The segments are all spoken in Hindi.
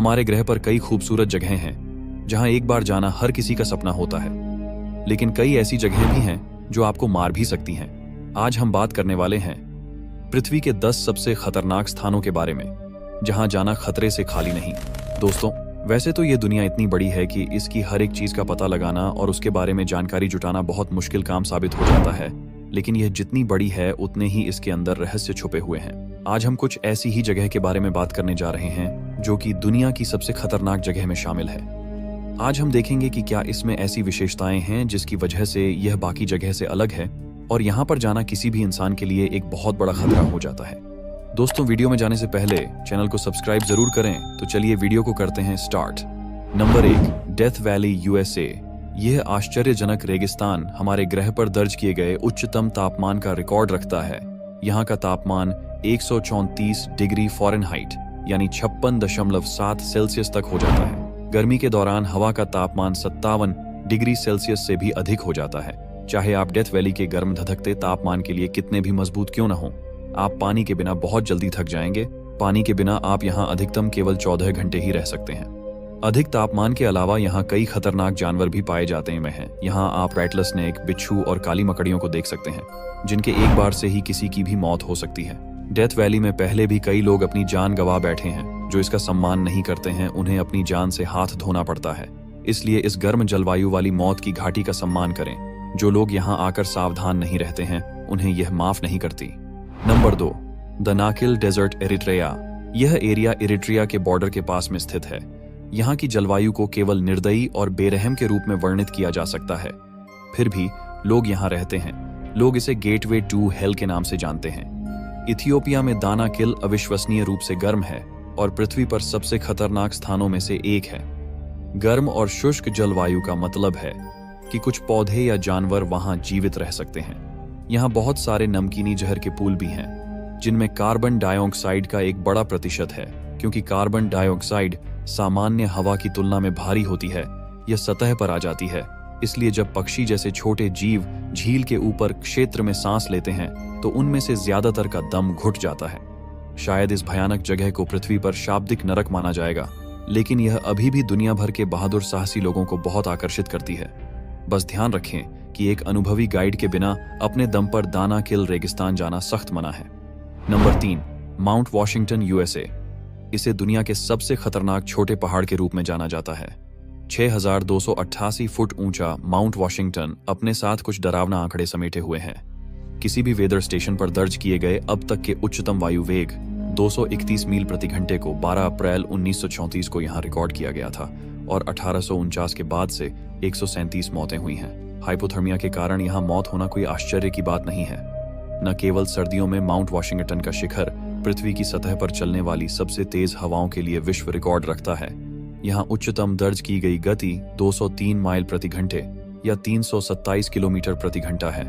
हमारे ग्रह पर कई खूबसूरत जगहें हैं जहां एक बार जाना हर किसी का सपना होता है, लेकिन कई ऐसी जगहें भी हैं जो आपको मार भी सकती हैं। आज हम बात करने वाले हैं पृथ्वी के 10 सबसे खतरनाक स्थानों के बारे में, जहां जाना खतरे से खाली नहीं। दोस्तों, वैसे तो ये दुनिया इतनी बड़ी है कि इसकी हर एक चीज का पता लगाना और उसके बारे में जानकारी जुटाना बहुत मुश्किल काम साबित हो जाता है, लेकिन यह जितनी बड़ी है उतने ही इसके अंदर रहस्य छुपे हुए हैं। आज हम कुछ ऐसी ही जगह के बारे में बात करने जा रहे हैं जो कि दुनिया की सबसे खतरनाक जगह में शामिल है। आज हम देखेंगे कि क्या इसमें ऐसी विशेषताएं हैं जिसकी वजह से यह बाकी जगह से अलग है और यहाँ पर जाना किसी भी इंसान के लिए एक बहुत बड़ा खतरा हो जाता है। दोस्तों, वीडियो में जाने से पहले चैनल को सब्सक्राइब जरूर करें। तो चलिए वीडियो को करते हैं start. Number 1, death valley, USA. यह आश्चर्यजनक रेगिस्तान हमारे ग्रह पर दर्ज किए गए उच्चतम तापमान का रिकॉर्ड रखता है। यहाँ का तापमान 134 डिग्री फ़ारेनहाइट यानी 56.7 सेल्सियस तक हो जाता है। गर्मी के दौरान हवा का तापमान 57 डिग्री सेल्सियस से भी अधिक हो जाता है। चाहे आप डेथ वैली के गर्म धधकते तापमान के लिए कितने भी मजबूत क्यों न हो, आप पानी के बिना बहुत जल्दी थक जाएंगे। पानी के बिना आप यहाँ अधिकतम केवल 14 घंटे ही रह सकते हैं। अधिक तापमान के अलावा यहाँ कई खतरनाक जानवर भी पाए जाते हैं। यहाँ आप रैटलर स्नेक, बिच्छू और काली मकड़ियों को देख सकते हैं, जिनके एक बार से ही किसी की भी मौत हो सकती है। डेथ वैली में पहले भी कई लोग अपनी जान गंवा बैठे हैं। जो इसका सम्मान नहीं करते हैं, उन्हें अपनी जान से हाथ धोना पड़ता है। इसलिए इस गर्म जलवायु वाली मौत की घाटी का सम्मान करें। जो लोग यहाँ आकर सावधान नहीं रहते हैं, उन्हें यह माफ नहीं करती। Number 2, Danakil desert, Eritrea. यह एरिया इरिट्रिया के बॉर्डर के पास में स्थित है। यहाँ की जलवायु को केवल निर्दयी और बेरहम के रूप में वर्णित किया जा सकता है। फिर भी लोग यहाँ रहते हैं। लोग इसे गेटवे टू हेल के नाम से जानते हैं। इथियोपिया में दानाकिल अविश्वसनीय रूप से गर्म है और पृथ्वी पर सबसे खतरनाक स्थानों में से एक है। गर्म और शुष्क जलवायु का मतलब है कि कुछ पौधे या जानवर वहां जीवित रह सकते हैं। यहाँ बहुत सारे नमकीनी जहर के पूल भी हैं, जिनमें कार्बन डाइऑक्साइड का एक बड़ा प्रतिशत है। क्योंकि कार्बन डाइऑक्साइड सामान्य हवा की तुलना में भारी होती है, यह सतह पर आ जाती है। इसलिए जब पक्षी जैसे छोटे जीव झील के ऊपर क्षेत्र में सांस लेते हैं, तो उनमें से ज्यादातर का दम घुट जाता है। शायद इस भयानक जगह को पृथ्वी पर शाब्दिक नरक माना जाएगा, लेकिन यह अभी भी दुनिया भर के बहादुर साहसी लोगों को बहुत आकर्षित करती है। बस ध्यान रखें कि एक अनुभवी गाइड के बिना अपने दम पर दानाकिल रेगिस्तान जाना सख्त मना है। Number 3, mount Washington, USA. इसे दुनिया के सबसे खतरनाक छोटे पहाड़ के रूप में जाना जाता है। 6288 फुट ऊंचा माउंट वॉशिंगटन अपने साथ कुछ डरावना आंकड़े समेटे हुए हैं। किसी भी वेदर स्टेशन पर दर्ज किए गए अब तक के उच्चतम वायु वेग 231 मील प्रति घंटे को 12 अप्रैल 1934 को यहाँ रिकॉर्ड किया गया था और 1849 के बाद से 137 मौतें हुई हैं। हाइपोथर्मिया के कारण यहाँ मौत होना कोई आश्चर्य की बात नहीं है। न केवल सर्दियों में माउंट वॉशिंगटन का शिखर पृथ्वी की सतह पर चलने वाली सबसे तेज हवाओं के लिए विश्व रिकॉर्ड रखता है। यहाँ उच्चतम दर्ज की गई गति 203 माइल प्रति घंटे या 327 किलोमीटर प्रति घंटा है।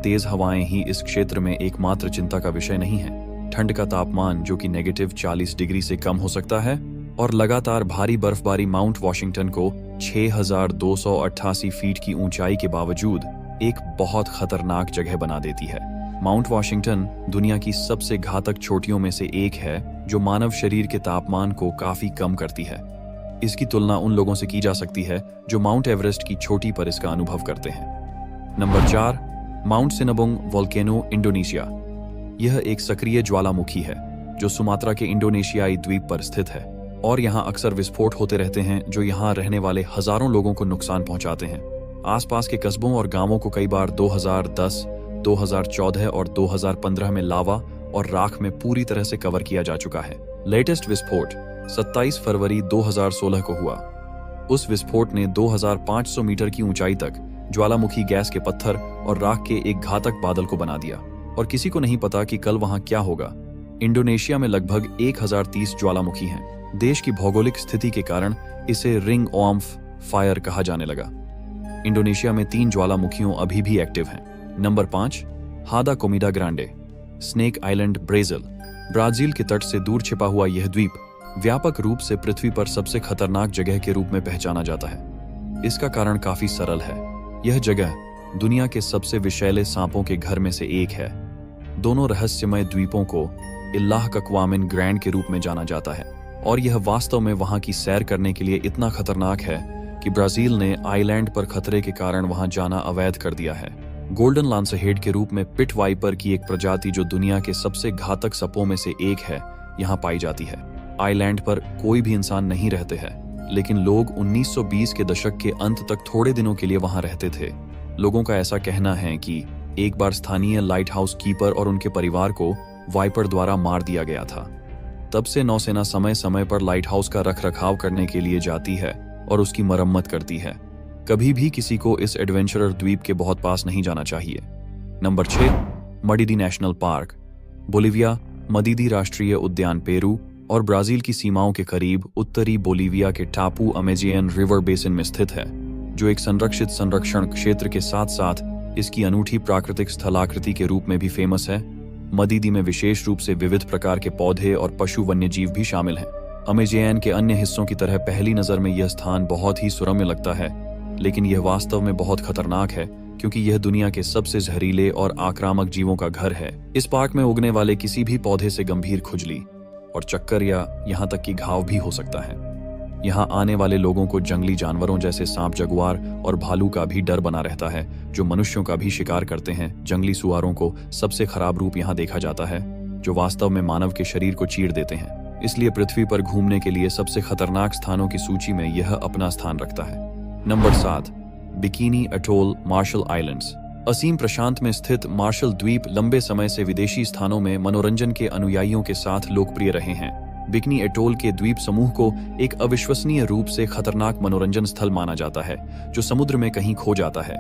तेज हवाएं ही इस क्षेत्र में एकमात्र चिंता का विषय नहीं है। ठंड का तापमान जो कि -40 डिग्री से कम हो सकता है और लगातार भारी बर्फबारी माउंट वॉशिंगटन को 6288 फीट की ऊंचाई के बावजूद एक बहुत खतरनाक जगह बना देती है। माउंट वॉशिंगटन दुनिया की सबसे घातक चोटियों में से एक है, जो मानव शरीर के तापमान को काफी कम करती है। इसकी तुलना उन लोगों से की जा सकती है जो माउंट एवरेस्ट की चोटी पर इसका अनुभव करते हैं। Number 4, mount Sinabung volcano, Indonesia. यह एक सक्रिय ज्वालामुखी है जो सुमात्रा के इंडोनेशियाई द्वीप पर स्थित है और यहाँ अक्सर विस्फोट होते रहते हैं जो यहाँ रहने वाले हजारों लोगों को नुकसान पहुंचाते हैं। आसपास के कस्बों और गांवों को कई बार 2010, 2014 और 2015 में लावा और राख में पूरी तरह से कवर किया जा चुका है। लेटेस्ट विस्फोट 27 फरवरी 2016 को हुआ। उस विस्फोट ने 2500 मीटर की ऊंचाई तक ज्वालामुखी गैस के पत्थर और राख के एक घातक बादल को बना दिया और किसी को नहीं पता कि कल वहां क्या होगा। इंडोनेशिया में लगभग 1030 ज्वालामुखी हैं। देश की भौगोलिक स्थिति के कारण इसे रिंग ऑफ फायर कहा जाने लगा। इंडोनेशिया में 3 ज्वालामुखियों अभी भी एक्टिव हैं। नंबर 5, हादा कोमिडा ग्रांडे, स्नेक आइलैंड, ब्राजील के तट से दूर छिपा हुआ यह द्वीप व्यापक रूप से पृथ्वी पर सबसे खतरनाक जगह के रूप में पहचाना जाता है। इसका कारण काफी सरल है। यह जगह दुनिया के सबसे विषैले सांपों के घर में से एक है। दोनों रहस्यमय द्वीपों को इल्लाह कक्वामिन ग्रैंड के रूप में जाना जाता है और यह वास्तव में वहां की सैर करने के लिए इतना खतरनाक है कि ब्राजील ने आइलैंड पर खतरे के कारण वहां जाना अवैध कर दिया है। गोल्डन लांसहेड के रूप में पिट वाइपर की एक प्रजाति जो दुनिया के सबसे घातक सपों में से एक है, यहाँ पाई जाती है। आइलैंड पर कोई भी इंसान नहीं रहते हैं, लेकिन लोग 1920 के दशक के अंत तक थोड़े दिनों के लिए वहां रहते थे। लोगों का ऐसा कहना है कि एक बार स्थानीय लाइट हाउस कीपर और उनके परिवार को वाइपर द्वारा मार दिया गया था। तब से नौसेना समय समय पर लाइट हाउस का रखरखाव करने के लिए जाती है और उसकी मरम्मत करती है। कभी भी किसी को इस एडवेंचरर द्वीप के बहुत पास नहीं जाना चाहिए। Number 6, Madidi national park. Bolivia, Madidi राष्ट्रीय उद्यान पेरू और ब्राजील की सीमाओं के करीब उत्तरी बोलिविया के टापू अमेजियन रिवर बेसिन में स्थित है, जो एक संरक्षित संरक्षण क्षेत्र के साथ साथ इसकी अनूठी प्राकृतिक स्थलाकृति के रूप में भी फेमस है। मदिदी में विशेष रूप से विविध प्रकार के पौधे और पशु वन्यजीव भी शामिल हैं। अमेजियन के अन्य हिस्सों की तरह पहली नजर में यह स्थान बहुत ही सुरम्य लगता है, लेकिन यह वास्तव में बहुत खतरनाक है क्योंकि यह दुनिया के सबसे जहरीले और आक्रामक जीवों का घर है। इस पार्क में उगने वाले किसी भी पौधे से गंभीर खुजली और चक्कर या यहाँ तक कि घाव भी हो सकता है। यहाँ आने वाले लोगों को जंगली जानवरों जैसे सांप, जगुआर और भालू का भी डर बना रहता है, जो मनुष्यों का भी शिकार करते हैं। जंगली सुअरों को सबसे खराब रूप यहाँ देखा जाता है, जो वास्तव में मानव के शरीर को चीर देते हैं। इसलिए पृथ्वी पर घूमने के लिए सबसे खतरनाक स्थानों की सूची में यह अपना स्थान रखता है। Number 7, Bikini Atoll, Marshall Islands. असीम प्रशांत में स्थित मार्शल द्वीप लंबे समय से विदेशी स्थानों में मनोरंजन के अनुयायियों के साथ लोकप्रिय रहे हैं। बिकिनी एटोल के द्वीप समूह को एक अविश्वसनीय रूप से खतरनाक मनोरंजन स्थल माना जाता है, जो समुद्र में कहीं खो जाता है।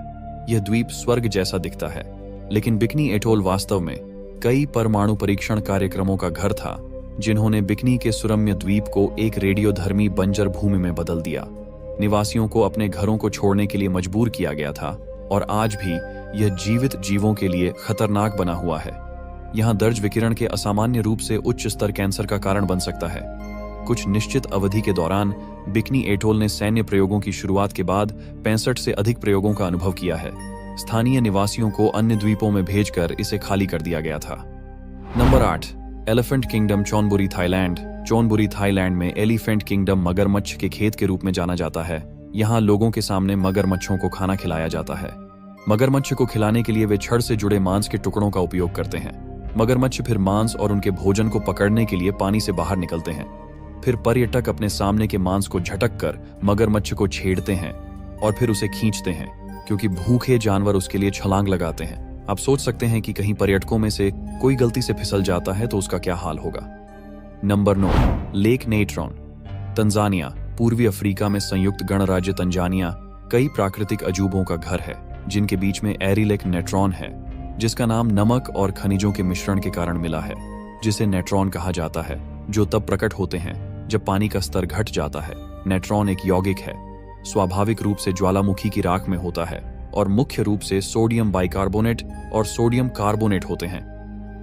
यह द्वीप स्वर्ग जैसा दिखता है, लेकिन बिकिनी एटोल वास्तव में कई परमाणु परीक्षण कार्यक्रमों का घर था, जिन्होंने बिकिनी के सुरम्य द्वीप को एक रेडियोधर्मी बंजर भूमि में बदल दिया। निवासियों को अपने घरों को छोड़ने के लिए मजबूर किया गया था और आज भी यह जीवित जीवों के लिए खतरनाक बना हुआ है। यहाँ दर्ज विकिरण के असामान्य रूप से उच्च स्तर कैंसर का कारण बन सकता है। कुछ निश्चित अवधि के दौरान बिकिनी एटोल ने सैन्य प्रयोगों की शुरुआत के बाद 65 से अधिक प्रयोगों का अनुभव किया है। स्थानीय निवासियों को अन्य द्वीपों में भेजकर इसे खाली कर दिया गया था। Number 8, elephant kingdom, चोनबुरी, Thailand. चोनबुरी Thailand में एलिफेंट किंगडम मगरमच्छ के खेत के रूप में जाना जाता है। यहाँ लोगों के सामने मगरमच्छों को खाना खिलाया जाता है। मगरमच्छ को खिलाने के लिए वे छड़ से जुड़े मांस के टुकड़ों का उपयोग करते हैं। मगरमच्छ फिर मांस और उनके भोजन को पकड़ने के लिए पानी से बाहर निकलते हैं। फिर पर्यटक अपने सामने के मांस को झटक कर मगरमच्छ को छेड़ते हैं और फिर उसे खींचते हैं, क्योंकि भूखे जानवर उसके लिए छलांग लगाते हैं। आप सोच सकते हैं कि कहीं पर्यटकों में से कोई गलती से फिसल जाता है तो उसका क्या हाल होगा। Number 9, lake Natron, Tanzania. पूर्वी अफ्रीका में संयुक्त गणराज्य तंजानिया कई प्राकृतिक अजूबों का घर है, जिनके बीच में एरी लेक नेट्रॉन है, जिसका नाम नमक और खनिजों के मिश्रण के कारण मिला है, जिसे नेट्रॉन कहा जाता है, जो तब प्रकट होते हैं जब पानी का स्तर घट जाता है। नेट्रॉन एक यौगिक है, स्वाभाविक रूप से ज्वालामुखी की राख में होता है और मुख्य रूप से सोडियम बाइकार्बोनेट और सोडियम कार्बोनेट होते हैं।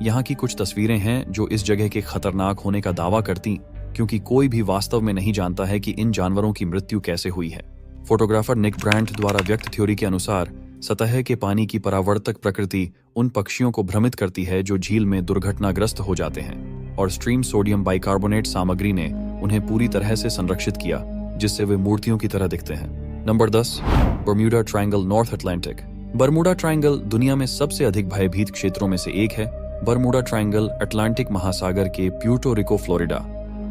यहाँ की कुछ तस्वीरें हैं जो इस जगह के खतरनाक होने का दावा करती, क्योंकि कोई भी वास्तव में नहीं जानता है कि इन जानवरों की मृत्यु कैसे हुई है। फोटोग्राफर निक ब्रांट द्वारा व्यक्त थ्योरी के अनुसार सतह के पानी की परावर्तक प्रकृति उन पक्षियों को भ्रमित करती है जो झील में दुर्घटनाग्रस्त हो जाते हैं, और स्ट्रीम सोडियम बाइकार्बोनेट सामग्री ने उन्हें पूरी तरह से संरक्षित किया, जिससे वे मूर्तियों की तरह दिखते हैं। Number 10, Bermuda triangle, north Atlantic. Bermuda triangle दुनिया में सबसे अधिक भयभीत क्षेत्रों में से एक है। बर्मुडा ट्रायंगल अटलांटिक महासागर के प्यूर्टो रिको, फ्लोरिडा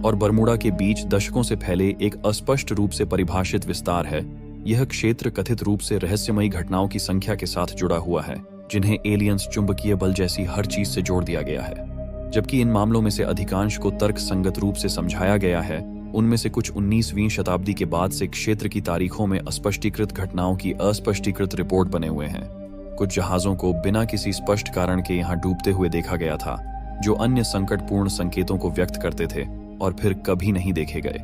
और बर्मुडा के बीच दशकों से फैले एक अस्पष्ट रूप से परिभाषित विस्तार है। यह क्षेत्र कथित रूप से रहस्यमयी घटनाओं की संख्या के साथ जुड़ा हुआ है, जिन्हें एलियंस, चुंबकीय बल जैसी हर चीज से जोड़ दिया गया है। जबकि इन मामलों में से अधिकांश को तर्क संगत रूप से समझाया गया है, उनमें से कुछ 19वीं शताब्दी के बाद से क्षेत्र की तारीखों में अस्पष्टीकृत घटनाओं की अस्पष्टीकृत रिपोर्ट बने हुए हैं। कुछ जहाजों को बिना किसी स्पष्ट कारण के यहाँ डूबते हुए देखा गया था, जो अन्य संकटपूर्ण संकेतों को व्यक्त करते थे और फिर कभी नहीं देखे गए।